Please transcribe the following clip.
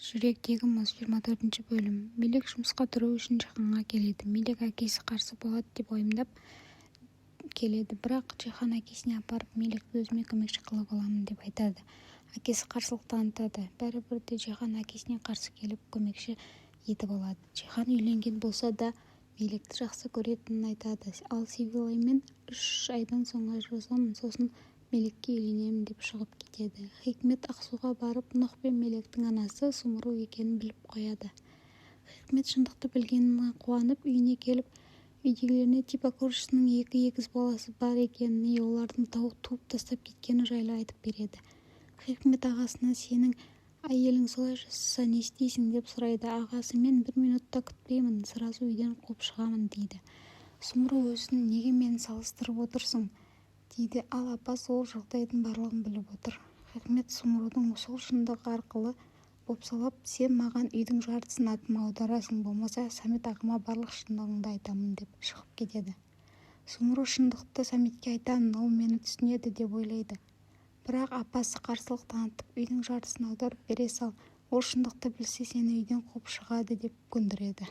Жүректегі мұз 24 бөлім. Мелек жұмысқа тұру үшін Жиһанға келеді. Мелек әкесі қарсы болады деп уайымдап келеді. Бірақ Жиһан әкесіне апарып Мелекті өзіме көмекші қылып аламын деп айтады. Әкесі қарсылық танытады. Бәрібір де Жиһан әкесіне қарсы келіп көмекші етіп алады. Жиһан үйленген болса да Мелекті жақсы көретінін айтады. Ал Севиламен 3 айдан соң ажырасамын, сосын Мелекке үйленемін деп шығып кетеді. Хикмет Ақсуға барып Нұх пен Мелектің анасы Сумру екенін біліп қояды. Хикмет шындықты білгеніне қуанып үйіне келіп, үйдегілеріне Типа көршісінің 2 егіз баласы бар екенін, олардың туып тастап кеткені жайлы айтып береді. Хикмет ағасына сенің әйелің солай жасаса не істейсің деп сұрайды. Ағасы мен 1 минутта күтпеймін, сразу үйден қуып шығамын дейді. Сумру өзін неге мені салыстырып отырсың дейді. Ал апас ол жағдайдың барлығын біліп отыр. Хикмет Сумрудың сол шындығы арқылы бопсалап, сен маған үйдің жартысын атыма аударасың, болмаса Самет ағама барлық шындығыңды айтамын деп шығып кетеді. Сумру шындықты Саметке айтамын, ол мені түсінеді деп ойлайды. Бірақ апасы қарсылық танытып, үйдің жартысын аударып бере сал, ол шындықты білсе сені үйден қуып шығады деп көндіреді.